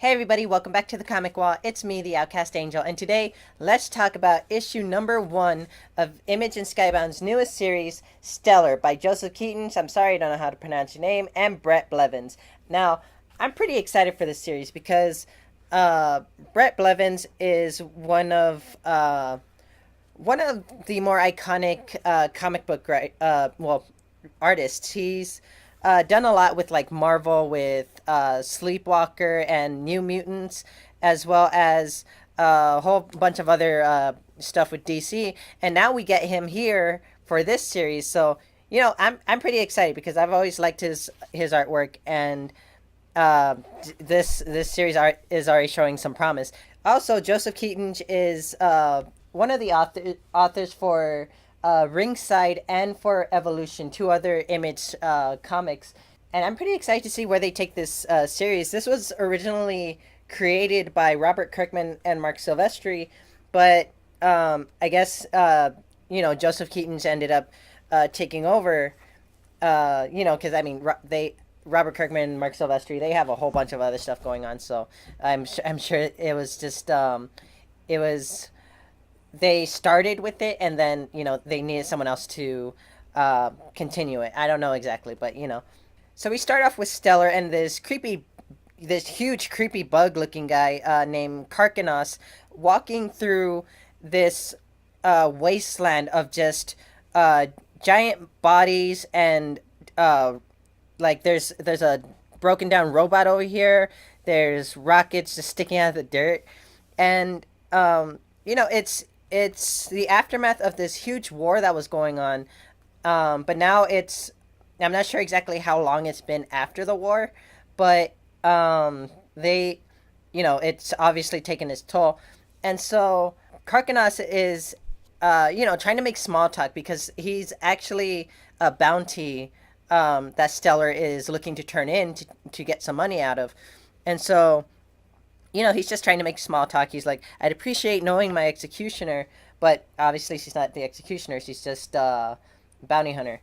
Hey everybody, welcome back to the Comic Wall. It's me, the Outcast Angel, and today let's talk about issue number 1 of Image and Skybound's newest series, Stellar, by Joseph Keatinge. I'm sorry, I don't know how to pronounce your name, and Bret Blevins. Now, I'm pretty excited for this series because Bret Blevins is one of the more iconic comic book artists. He's done a lot with like Marvel with Sleepwalker and New Mutants, as well as a whole bunch of other stuff with DC. And now we get him here for this series. So I'm pretty excited because I've always liked his artwork, and this series art is already showing some promise. Also, Joseph Keatinge is one of the authors for Ringside and for Evolution, two other Image comics. And I'm pretty excited to see where they take this series. This was originally created by Robert Kirkman and Marc Silvestri, but I guess Joseph Keatinge ended up taking over. Because I mean Robert Kirkman and Marc Silvestri, they have a whole bunch of other stuff going on. So I'm sure it was just it was they started with it, and then they needed someone else to continue it. I don't know exactly, but So we start off with Stellar and this huge creepy bug looking guy named Karkanos walking through this wasteland of just giant bodies, and like there's a broken down robot over here. There's rockets just sticking out of the dirt, and it's the aftermath of this huge war that was going on. But now I'm not sure exactly how long it's been after the war, but they, it's obviously taken its toll. And so Karkanos is, trying to make small talk because he's actually a bounty that Stellar is looking to turn in to get some money out of. And so he's just trying to make small talk. He's like, I'd appreciate knowing my executioner, but obviously she's not the executioner. She's just a bounty hunter.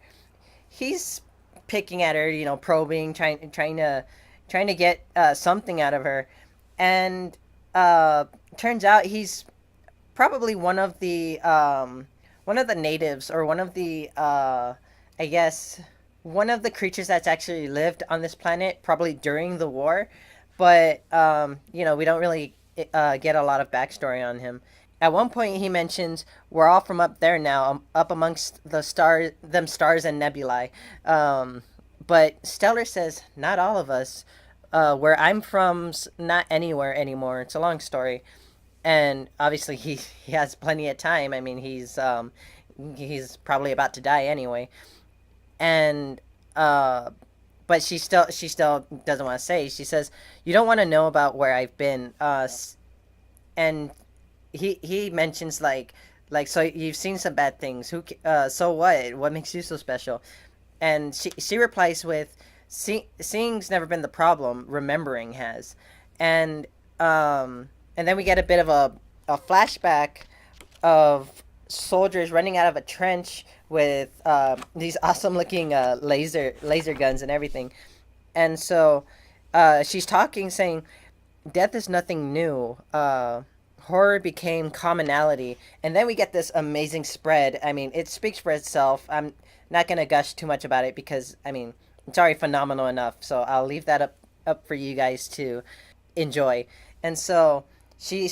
He's picking at her, probing, trying to get something out of her, and turns out he's probably one of the natives, or one of the I guess one of the creatures that's actually lived on this planet, probably during the war. But we don't really get a lot of backstory on him. At one point, he mentions, "We're all from up there now, up amongst the stars and nebulae." But Stellar says, "Not all of us. Where I'm from's not anywhere anymore." It's a long story, and obviously he has plenty of time. I mean, he's probably about to die anyway, and but she still doesn't want to say. She says, "You don't want to know about where I've been." And he mentions like, so you've seen some bad things. So what? What makes you so special? And she replies with, "Seeing's never been the problem. Remembering has." And and then we get a bit of a flashback of soldiers running out of a trench with these awesome looking laser guns and everything. And so she's talking, saying, "Death is nothing new. Horror became commonality." And then we get this amazing spread. I mean, it speaks for itself. I'm not gonna gush too much about it because I mean it's already phenomenal enough. So I'll leave that up for you guys to enjoy. And so she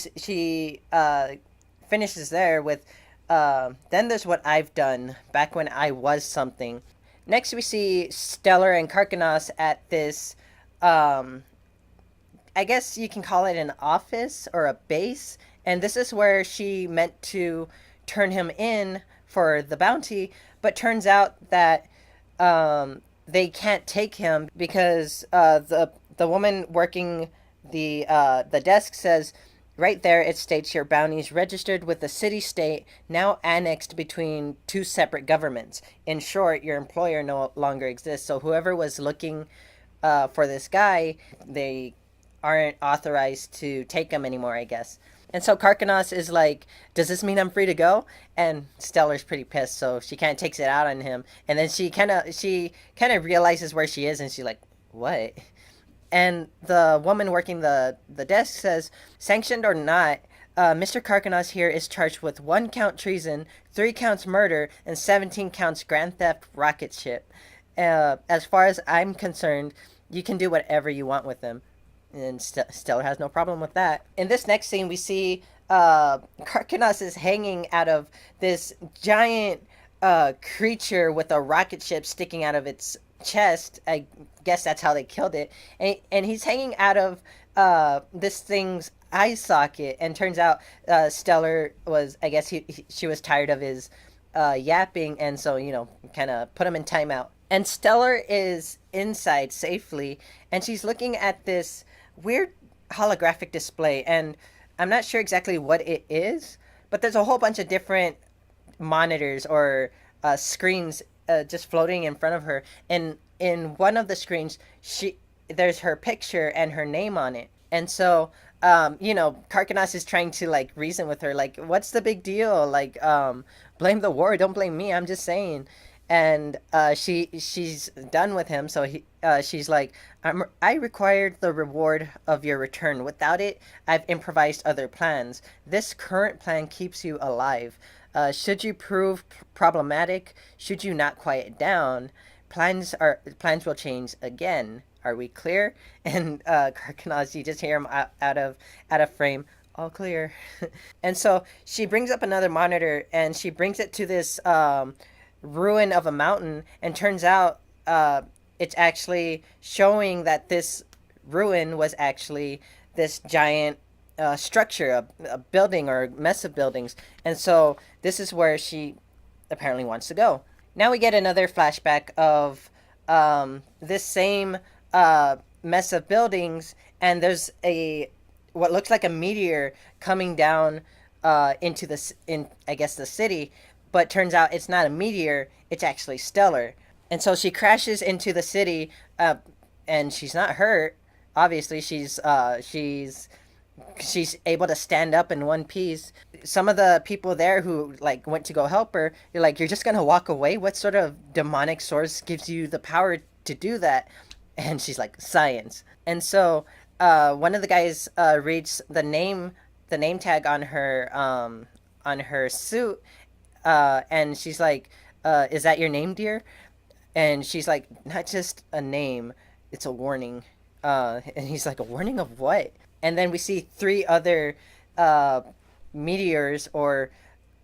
finishes there with, "Then there's what I've done back when I was something." Next, we see Stellar and Karkanos at this, I guess you can call it an office or a base. And this is where she meant to turn him in for the bounty, but turns out that they can't take him because the woman working the desk says, right there it states your bounty's registered with the city state, now annexed between two separate governments. In short, your employer no longer exists. So whoever was looking for this guy, they aren't authorized to take him anymore, I guess. And so Karkanos is like, "Does this mean I'm free to go?" And Stellar's pretty pissed, so she kind of takes it out on him. And then she kind of realizes where she is, and she's like, "What?" And the woman working the desk says, sanctioned or not, Mr. Karkanos here is charged with 1 count treason, 3 counts murder, and 17 counts grand theft rocket ship. As far as I'm concerned, you can do whatever you want with them. And Stellar has no problem with that. In this next scene, we see Karkanos is hanging out of this giant creature with a rocket ship sticking out of its chest. I guess that's how they killed it. And he's hanging out of this thing's eye socket. And turns out Stellar was, I guess she was tired of his yapping, and so, kind of put him in timeout. And Stellar is inside safely, and she's looking at this weird holographic display. And I'm not sure exactly what it is, but there's a whole bunch of different monitors or screens just floating in front of her. And in one of the screens, there's her picture and her name on it. And so, Karkanos is trying to like reason with her, like, what's the big deal? Like, blame the war, don't blame me. I'm just saying. And she's done with him, so she's like, I required the reward of your return. Without it, I've improvised other plans. This current plan keeps you alive. Should you prove problematic, should you not quiet down, plans will change again. Are we clear? And Karkanos, you just hear him out of frame. All clear. And so she brings up another monitor, and she brings it to this ruin of a mountain, and turns out it's actually showing that this ruin was actually this giant structure, a building or mess of buildings. And so this is where she apparently wants to go. Now we get another flashback of this same mess of buildings, and there's a what looks like a meteor coming down into I guess the city, but turns out it's not a meteor, it's actually Stellar. And so she crashes into the city, and she's not hurt. Obviously, she's able to stand up in one piece. Some of the people there who like went to go help her, you're like, you're just gonna walk away? What sort of demonic source gives you the power to do that? And she's like, science. And so one of the guys reads the name tag on her suit, and she's like, is that your name, dear? And she's like, not just a name, it's a warning. And he's like, a warning of what? And then we see 3 other meteors or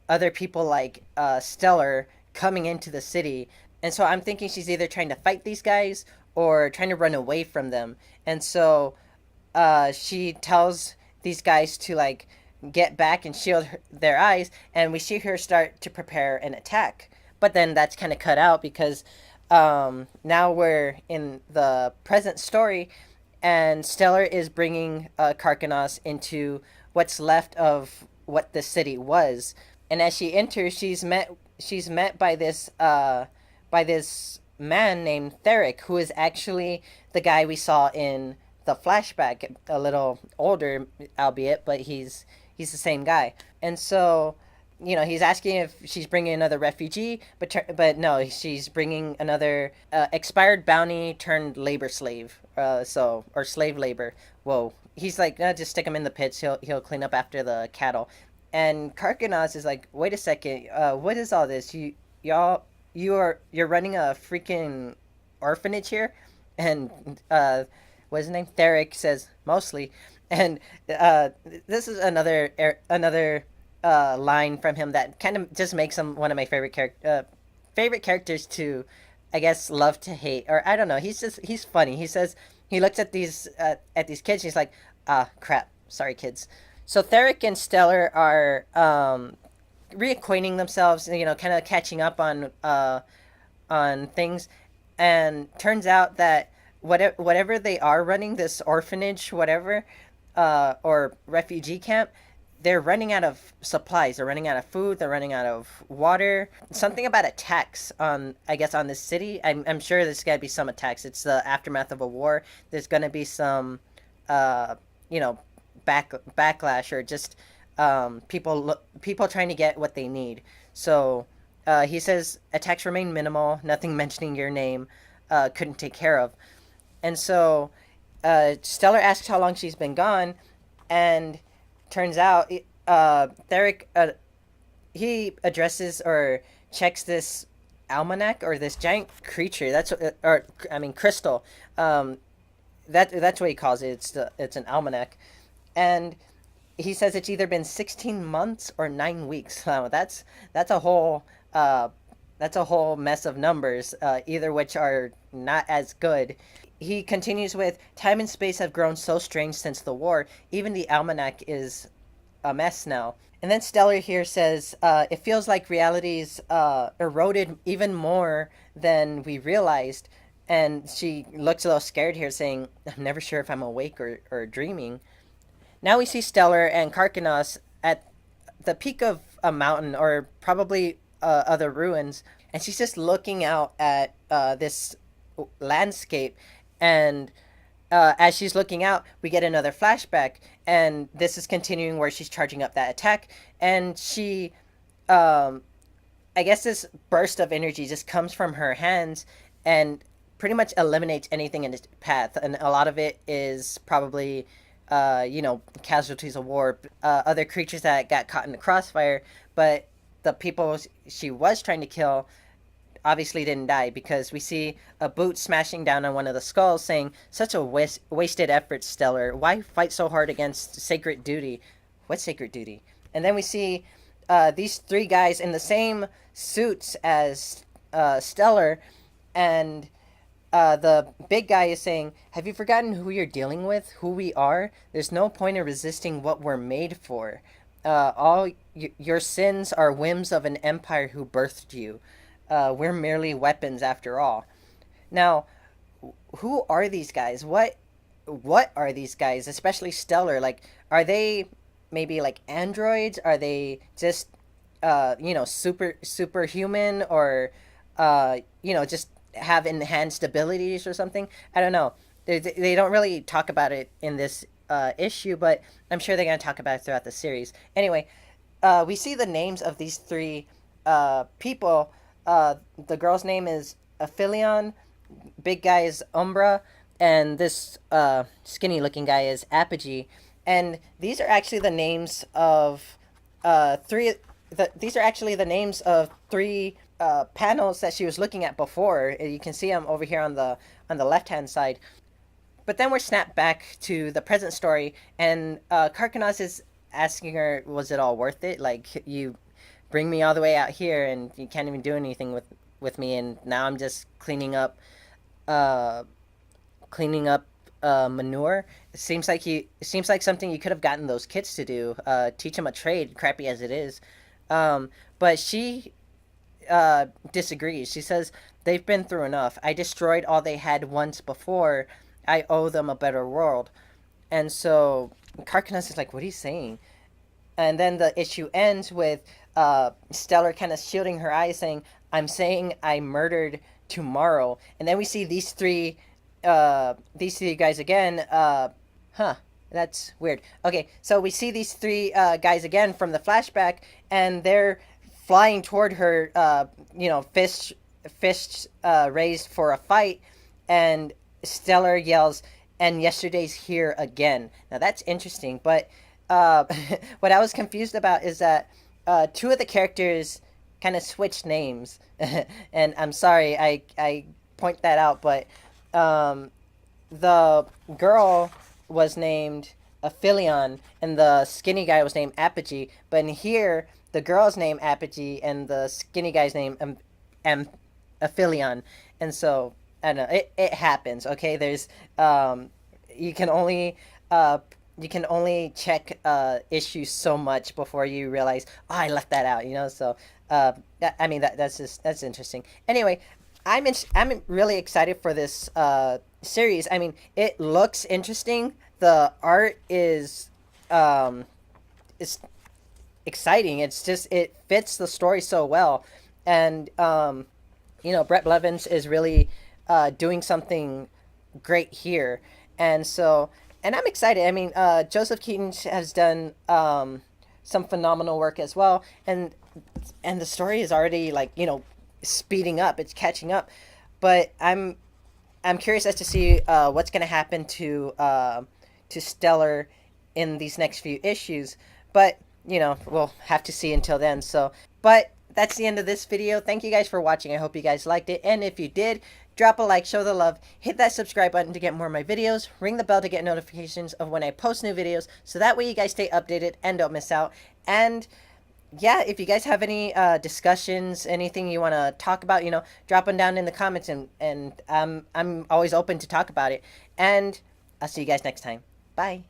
other people like Stellar coming into the city. And so I'm thinking she's either trying to fight these guys or trying to run away from them. And so she tells these guys to like get back and shield their eyes, and we see her start to prepare an attack. But then that's kind of cut out because now we're in the present story, and Stellar is bringing Karkanos into what's left of what the city was. And as she enters, she's met by this man named Theric, who is actually the guy we saw in the flashback, a little older, albeit, but he's the same guy. And so, he's asking if she's bringing another refugee, but no, she's bringing another expired bounty turned labor slave, or slave labor. Whoa. He's like, just stick him in the pits. He'll clean up after the cattle. And Karkanos is like, wait a second, what is all this? You're running a freaking orphanage here? And what's his name? Theric says, mostly. And this is another line from him that kind of just makes him one of my favorite characters to, I guess, love to hate, or I don't know. He's funny. He says he looks at these kids. He's like, crap, sorry kids. So Theric and Stellar are reacquainting themselves, kind of catching up on things, and turns out that whatever they are running, this orphanage, whatever, or refugee camp, they're running out of supplies. They're running out of food. They're running out of water. Something about attacks I guess, on this city. I'm sure there's got to be some attacks. It's the aftermath of a war. There's going to be some, backlash, or just people trying to get what they need. So he says attacks remain minimal. Nothing mentioning your name couldn't take care of. And so Stellar asks how long she's been gone, and turns out Theric he addresses or checks this almanac or this giant creature. That's or I mean crystal. Um, that's what he calls it. It's an almanac, and he says it's either been 16 months or 9 weeks. That's a whole that's a whole mess of numbers. Either which are not as good. He continues with time and space have grown so strange since the war. Even the almanac is a mess now. And then Stellar here says, it feels like reality's eroded even more than we realized. And she looks a little scared here, saying, I'm never sure if I'm awake or dreaming. Now we see Stellar and Karkanos at the peak of a mountain, or probably other ruins. And she's just looking out at this landscape. And as she's looking out, we get another flashback, and this is continuing where she's charging up that attack, and she, um, I guess this burst of energy just comes from her hands, and pretty much eliminates anything in its path, and a lot of it is probably, casualties of war, other creatures that got caught in the crossfire, but the people she was trying to kill obviously didn't die, because we see a boot smashing down on one of the skulls, saying, such a wasted effort, Stellar. Why fight so hard against sacred duty? What sacred duty? And then we see these three guys in the same suits as Stellar, and the big guy is saying, have you forgotten who you're dealing with? Who we are? There's no point in resisting what we're made for. All your sins are whims of an empire who birthed you. We're merely weapons after all. Now, who are these guys? What are these guys? Especially Stellar. Like, are they maybe like androids? Are they just superhuman, or just have enhanced abilities or something? I don't know. They don't really talk about it in this issue, but I'm sure they're gonna talk about it throughout the series. Anyway, we see the names of these three people. The girl's name is Aphelion, big guy is Umbra, and this skinny looking guy is Apogee. And these are actually the names of three. These are actually the names of three panels that she was looking at before. You can see them over here on the left hand side. But then we're snapped back to the present story, and Karkanos is asking her, "Was it all worth it? Like, you bring me all the way out here, and you can't even do anything with me, and now I'm just uh, cleaning up manure. It seems like something you could have gotten those kids to do. Teach them a trade, crappy as it is." But she disagrees. She says they've been through enough. I destroyed all they had once before. I owe them a better world. And so Karkanos is like, "What are you saying?" And then the issue ends with Stellar kind of shielding her eyes, saying, "I'm saying I murdered tomorrow." And then we see these three guys again. Huh, that's weird. Okay, so we see these three guys again from the flashback, and they're flying toward her. Fists raised for a fight, and Stellar yells, "And yesterday's here again." Now that's interesting, but what I was confused about is that two of the characters kind of switched names, and I'm sorry I point that out, but the girl was named Aphelion, and the skinny guy was named Apogee. But in here, the girl's name Apogee, and the skinny guy's name Aphelion, and so I don't know. It happens. Okay, there's you can only you can only check issues so much before you realize, oh, I left that out. So I mean that's interesting. Anyway, I'm really excited for this series. I mean, it looks interesting. The art is exciting. It's just it fits the story so well, and Bret Blevins is really doing something great here, and so and I'm excited. I mean, Joseph Keatinge has done some phenomenal work as well, and the story is already like speeding up. It's catching up, but I'm curious as to see what's going to happen to Stellar in these next few issues. But we'll have to see until then. So, but that's the end of this video. Thank you guys for watching. I hope you guys liked it, and if you did, drop a like, show the love, hit that subscribe button to get more of my videos, ring the bell to get notifications of when I post new videos, so that way you guys stay updated and don't miss out. And yeah, if you guys have any discussions, anything you want to talk about, drop them down in the comments, and I'm always open to talk about it. And I'll see you guys next time. Bye.